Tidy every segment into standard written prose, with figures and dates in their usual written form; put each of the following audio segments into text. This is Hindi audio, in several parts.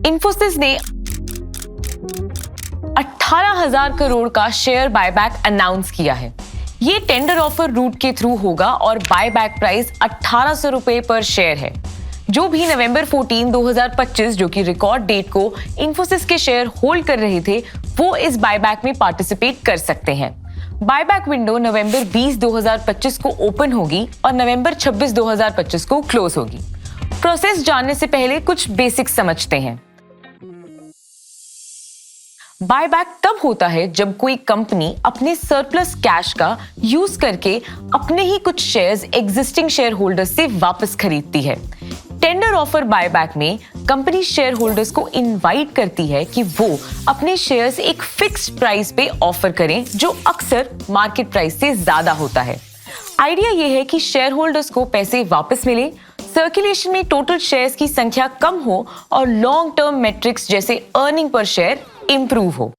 इन्फोसिस ने 18,000 करोड़ का शेयर बायबैक अनाउंस किया है। ये टेंडर ऑफर रूट के थ्रू होगा और बायबैक प्राइस 1800 रुपए पर शेयर है। जो भी नवंबर 14, 2025 जो कि रिकॉर्ड डेट को इन्फोसिस के शेयर होल्ड कर रहे थे, वो इस बायबैक में पार्टिसिपेट कर सकते हैं। बायबैक विंडो नवंबर 20, 2025 को ओपन होगी और नवंबर 26, 2025 को क्लोज होगी। प्रोसेस जानने से पहले कुछ बेसिक्स समझते हैं। बायबैक तब होता है जब कोई कंपनी अपने सरप्लस कैश का यूज करके अपने ही कुछ शेयर्स एग्जिस्टिंग शेयर होल्डर्स से वापस खरीदती है। टेंडर ऑफर बायबैक में कंपनी शेयर होल्डर्स को इनवाइट करती है कि वो अपने शेयर्स एक फिक्स्ड प्राइस पे ऑफर करें, जो अक्सर मार्केट प्राइस से ज्यादा होता है। आइडिया ये है कि शेयर होल्डर्स को पैसे वापस मिले, सर्कुलेशन में टोटल शेयर्स की संख्या कम हो और लॉन्ग टर्म मेट्रिक्स जैसे अर्निंग पर शेयर इंप्रूव हो।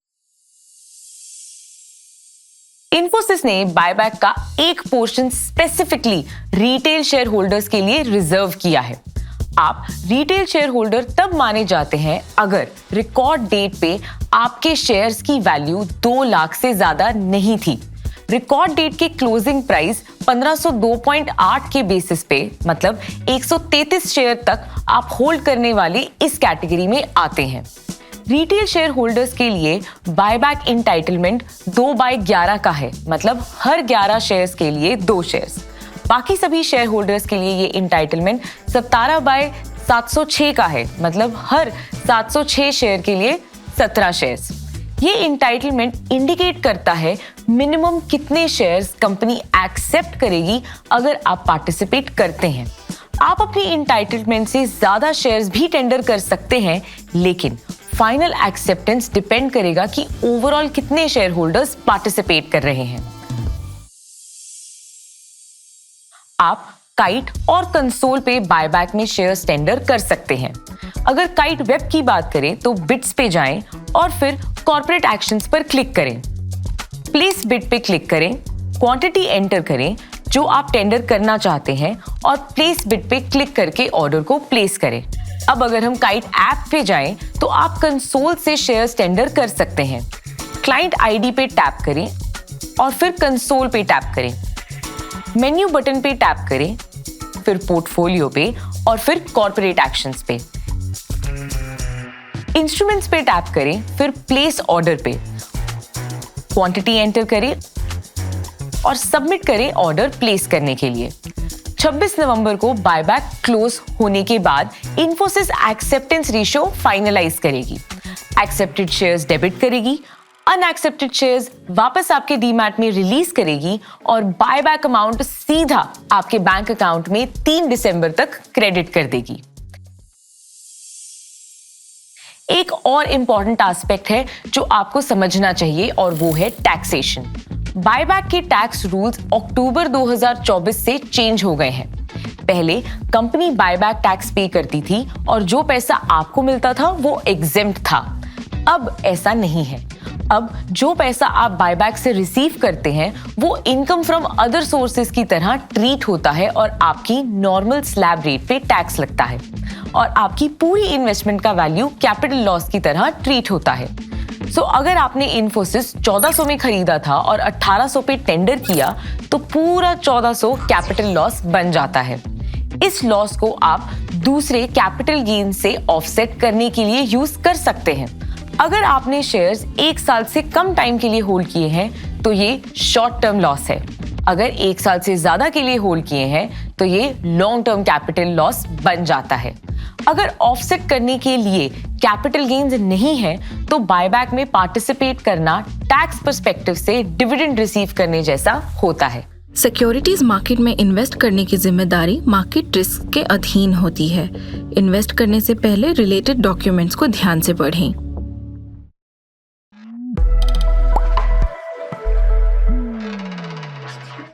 इन्फोसिस ने बायबैक का एक portion specifically retail share holders के लिए रिजर्व किया है। आप रिटेल शेयर होल्डर तब माने जाते हैं अगर रिकॉर्ड डेट पे आपके शेयर्स की वैल्यू 2 लाख से ज्यादा नहीं थी। रिकॉर्ड डेट के क्लोजिंग प्राइस 1502.8 के बेसिस पे, मतलब 133 शेयर तक आप होल्ड करने वाले इस कैटेगरी में आते हैं। रिटेल शेयर होल्डर्स के लिए बायबैक इंटाइटलमेंट 2/11 का है, मतलब हर 11 शेयर्स के लिए 2 शेयर्स। बाकी सभी शेयर होल्डर्स के लिए ये इंटाइटलमेंट 17/706 का है, मतलब हर 706 शेयर के लिए 17 शेयर्स। ये इंटाइटलमेंट इंडिकेट करता है मिनिमम कितने शेयर्स कंपनी एक्सेप्ट करेगी अगर आप पार्टिसिपेट करते हैं। आप अपनी इंटाइटलमेंट से ज्यादा शेयर्स भी टेंडर कर सकते हैं, लेकिन फाइनल एक्सेप्टेंस डिपेंड करेगा कि ओवरऑल कितने शेयर होल्डर्स पार्टिसिपेट कर रहे हैं। आप काइट और कंसोल पे बायबैक में शेयर्स टेंडर कर सकते हैं। अगर काइट वेब की बात करें तो बिड्स पे जाएं और फिर कॉर्पोरेट एक्शंस पर क्लिक करें। प्लेस बिड पे क्लिक करें, क्वांटिटी एंटर करें जो आप टेंडर करना चाहते हैं और प्लेस बिड पे क्लिक करके ऑर्डर को प्लेस करें। अब अगर हम काइट ऐप पे जाएं तो आप कंसोल से शेयर्स टेंडर कर सकते हैं। क्लाइंट आईडी पे टैप करें और फिर कंसोल पे टैप करें। मेन्यू बटन पे टैप करें, फिर पोर्टफोलियो पे और फिर कॉर्पोरेट एक्शंस पे। इंस्ट्रूमेंट्स पे टैप करें, फिर प्लेस ऑर्डर पे क्वांटिटी एंटर करें और सबमिट करें ऑर्डर प्लेस करने के लिए। 26 नवंबर को बायबैक क्लोज होने के बाद इन्फोसिस एक्सेप्टेंस रेशियो फाइनलाइज करेगी। एक्सेप्टेड शेयर्स डेबिट करेगी, अनएक्सेप्टेड शेयर्स वापस आपके डीमैट में रिलीज करेगी और बायबैक अमाउंट सीधा आपके बैंक अकाउंट में 3 दिसंबर तक क्रेडिट कर देगी। एक और इंपॉर्टेंट एस्पेक्ट है जो आपको समझना चाहिए और वो है टैक्सेशन। बायबैक के टैक्स रूल्स अक्टूबर 2024 से चेंज हो गए हैं। पहले कंपनी बायबैक टैक्स पे करती थी और जो पैसा आपको मिलता था वो एग्जेम्प्ट था। अब ऐसा नहीं है। अब जो पैसा आप बायबैक से रिसीव करते हैं वो इनकम फ्रॉम अदर सोर्सेज की तरह ट्रीट होता है और आपकी नॉर्मल स्लैब रेट पे टैक्स लगता है और आपकी पूरी इन्वेस्टमेंट का वैल्यू कैपिटल लॉस की तरह ट्रीट होता है। सो अगर आपने इन्फोसिस 1400 में खरीदा था और 1800 पे टेंडर किया तो पूरा 1400 कैपिटल लॉस बन जाता है। इस लॉस को आप दूसरे कैपिटल गेन से ऑफसेट करने के लिए यूज कर सकते हैं। अगर आपने शेयर्स 1 साल से कम टाइम के लिए होल्ड किए हैं तो ये शॉर्ट टर्म लॉस है। अगर 1 साल से ज्यादा के लिए होल्ड किए हैं तो ये लॉन्ग टर्म कैपिटल लॉस बन जाता है। अगर ऑफसेट करने के लिए कैपिटल गेन्स नहीं है तो बायबैक में पार्टिसिपेट करना टैक्स पर्सपेक्टिव से डिविडेंड रिसीव करने जैसा होता है। सिक्योरिटीज मार्केट में इन्वेस्ट करने की जिम्मेदारी मार्केट रिस्क के अधीन होती है। इन्वेस्ट करने से पहले रिलेटेड डॉक्यूमेंट्स को ध्यान से पढ़ें।